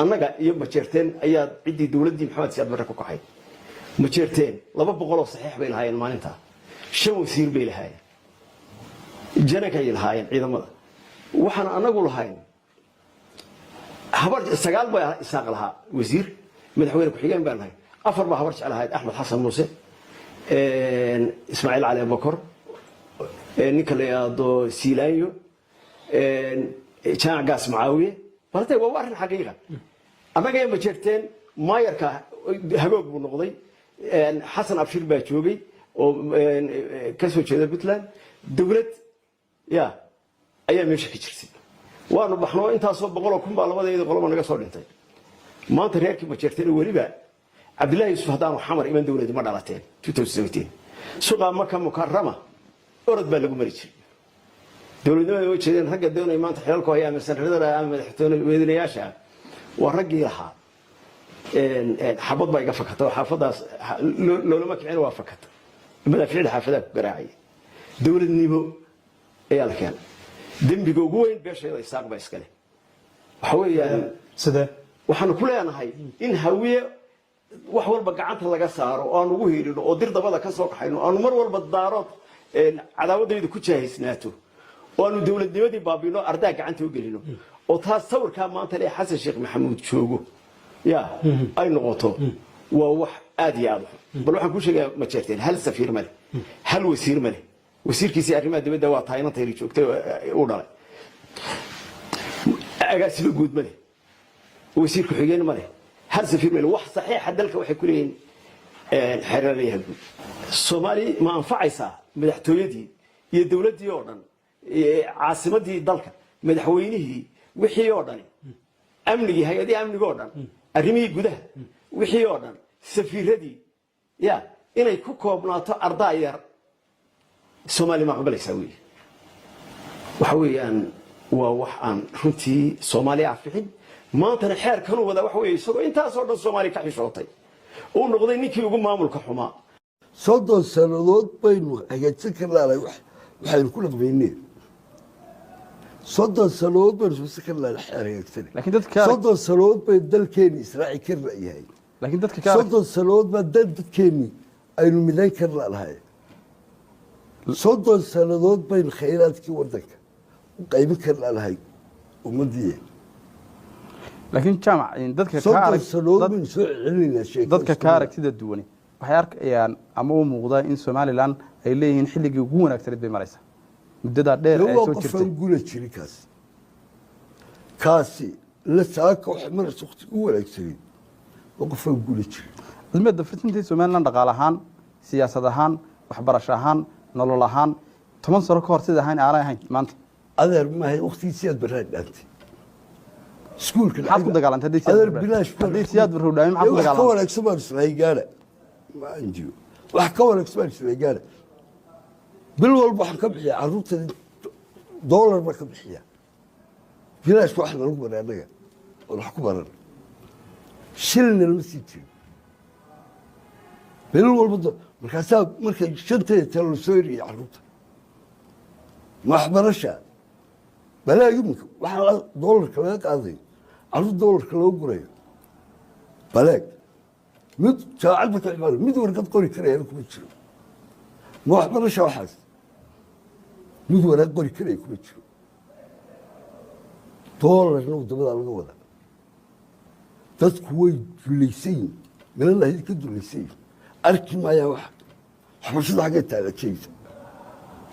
annaga iyo majeerteen ayaa cidii dawladii Maxamed Siyaad Barre ku kacay majeerteen 200 saxiix bay lahaayeen maalinta 5 wasiir bay lahaayeen janaka ay lahaayeen ciidamada waxaan anagu lahayn habar sagaal bay isaaq lahaa wasiir madaxweyne ku xigeen baan lahayn afar ba habar jecelahayd Axmed Xasan Muuse Ismaaciil Cali Bakar ninka la yiraahdo Siilaanyo Jaan Gaas Maawiye baltay waa arrin xaqiiqa anaga ay majeerteen maayarka hagoog buu noqday Xasan Abshir baa joogay oo ka soo jeeda Puntland dawlad ya ayaa meesha ka jirtay waanu baxno intaasoo 100,000 baa labadeeda qoloba naga soo dhintay maanta reerkii majeerteen waliba Abdullahi Yusuf hadaan xamar iman dawladda ma dhalateen 2017 suuqa Makka Mukarrama orod baa lagu mari jiray dawladnimada way jeedeen ragga doonay maanta xeelku ayaa mas'aladada ama madaxtooyada weedinayaasha waa raggii lahaa xabad baa iga fakatay xaafadaas loolama kicin waa fakatay madaxweynaha xaafada ku garaacay dawladnimo ayaa la keenay dambiga ugu weyn beeshayda isaaq baa iskale waxa weeyaan sida waxaan ku leenahay in hawiye wax walba gacanta laga saaro oo aan ugu heelino oo dir dabada ka soo qaxayno aan mar walba daarood cadaawadaydu ku jaahisnaato oo aanu dawladnimadii baabino ardaa gacanta u gelino oo taas sawirka maanta lee Xasan Sheekh Maxamuud joogo ya ay noqoto waa wax aad iyo aad bal waxaan ku sheegay ma jeerteen hal safiir male hal wasiir male wasiirkiisa arrimaha dibadda waa taayinta ay joogtay u dhalay agaasiba guud male wasiirku xigeen male hal safiir male wax saxiix dalka waxay ku leeyihiin xeeraryaha guud Soomaali ma anfacaysa madaxtooyadii iyo dawladii oo dhan caasimadii dalka madaxweynihii wixii oo dhan amnigi hay'adaha amniga oo dhan arrimihii gudaha wixii oo dhan safiiradii ya inay ku koobnaato arday yar Soomaali ma qabalaysaa waxa weeyaan waa wax aan runtii Soomaali afixin maanta xeerkan wada wax weey isagoo intaas oo dhan Soomaali ka xishootay oo noqday ninkii ugu maamulka xumaa soddon sanadood baynu hagaajin karnaa waxaynu ku dhaqmaynay soddon sanadood baynu soo karnaa hagaajin laakiin dadka soddon sanadood bay dalkeeni Israaciil ka yahay laakiin dadka ka soddon sanadood ba dadkeeni aynu midayn karnaa lahayd soddon sanadood baynu khayraadkii wadanka u qaybin karnaa lahayd ummadii laakiin jaamac dadka ka arag dadka ka aragtida duwan waxay arkayaan ama u muuqda in Somaliland ay leeyihiin xilligii ugu wanaagsan bay maraysaa muddada dheer ay soo jirtay gula jiri kaasi la saaka wax mar suuqti ugu wanaagsan qof gula jiri ilmada furtinta Somaliland dhaqaale ahaan siyaasad ahaan waxbarasho ahaan nolol ahaan 10 sano ka hor sida ahaan aan ahayn maanta adeer ma hay waqtigiisa barnaamij dhantay iskuulka maxaad ku dagaalantay siyaad barruudhaay maxaad ku dagaalantay wanaagsan baan isla gaara ma anjiyo wax ka wanaagsan baan isla gaara bil walba waxaan ka bixiyaa carruurta dollar ba ka bixiyaa bilaash wax lagu baranaga oo wax ku baran shilin la sii jiro bil walba markay shantay talo soo yiri carruurta waxbarasha balaagimka waxa dollarka laga qaaday carruur dollarka loo gurayo balaag mid jaacad ka imaan mid warqad qori karaya kuma jiro ma waxbarasha waxaas mid warqad qori karaya kuma jiro dollarna wadamada laga wada dadku way duleysay meelaha ka duleysay arki maaya wax waxbarashada xagee taala jeeysa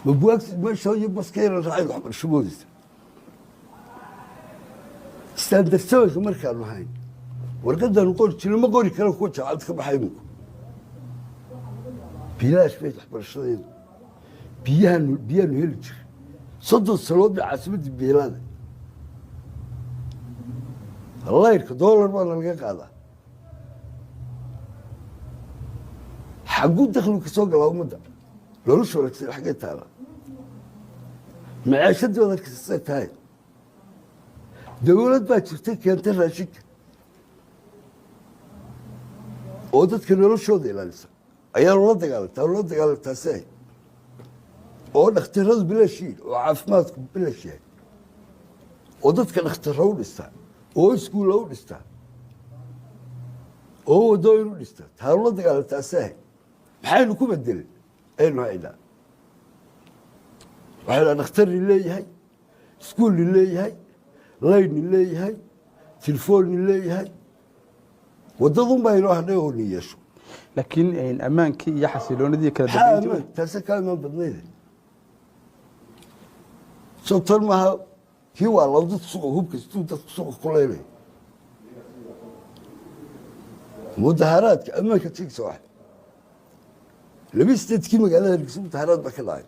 ma buugta ma soo iyo baskeena raacay waxbarashadooda standard markaan nahay warqadan qori jiray ma qori karo ku jaacad ka baxay minku bilaash bay waxbarashadeedu biyahan heli jiray soddon sanadood bay caasimadda beelada layrka dollar baa laga qaadaa xaguu dakhli ka soo galaa ummadda nolosha wanaagsan xagee taala macaashadooda kasay tahay dawlad baa jirtay keentay raashinka oo dadka noloshooda ilaalisa ayaa loola dagaalantaasay oo dhakhtaradu bilaashiin oo caafimaadku bilaash yahay oo dadka dhakhtarra u dhistaa oo iskuulla u dhistaa oo wadooyin u dhista taalo la dagaalanta asahay maxaynu ku bedelay aynu haynaa waxaa dhakhtar leeyahay iskuul leeyahay layn leeyahay telefoon leeyahay wadadun baa inoo hadhay oo niyeesho laakiin ammaankii iyo xasiloonidii kala dambeyntii taasi ka iman badnayd sababtan maaha kii waa lawdad suuqa hubka siduu dadku suuqa ku leeyahay mudaharaadka ammaanka tigsa wax labis dadkii magaalada Hargeysa mudaharaad ba ka dhacay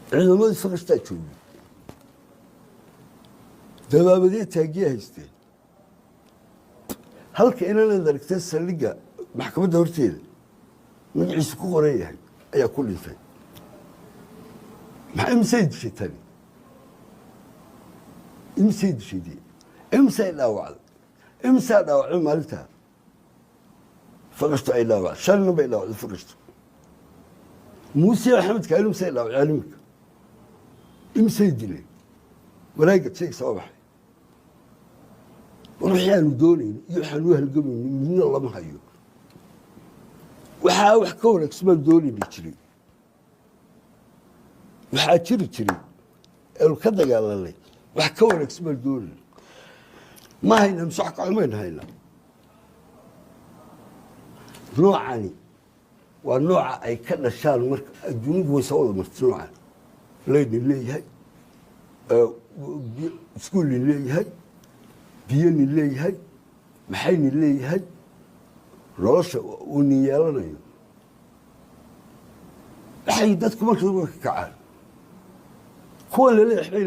ciidamadii faqashtaa joogay dabaabadii taagiya haysteen halka inaan daragtay saldhigga maxkamadda horteeda magaciisa ku qoran yahay ayaa ku dhintay maxay imsay dishay imsay dishay imsay dhaawacday imsay dhaawacday maalintaa faqashtu ay dhaawacday shalna bay dhaawacday faqashtu muuse axmed kaalim say dhaawacday caalimka imsay dilay walaagga sheeg soo baxay waxaanu doonayno iyo waxaanu halgamayno midna lama hayo waxaa wax ka wanaagsan doonayno jiray waxaa jiri jiray ee ka dagaalanay wax ka wanaagsan doonayno ma hayna msax ka xumayna hayna noocani waa nooca ay ka dhashaan marka adduunku way soo wada martay noocan leeyni leeyahay iskuul leeyahay biyani leeyahay maxayni leeyahay nolosha uu niyeelanayo waxay dadku markii ka kacaan kuwa leeyahay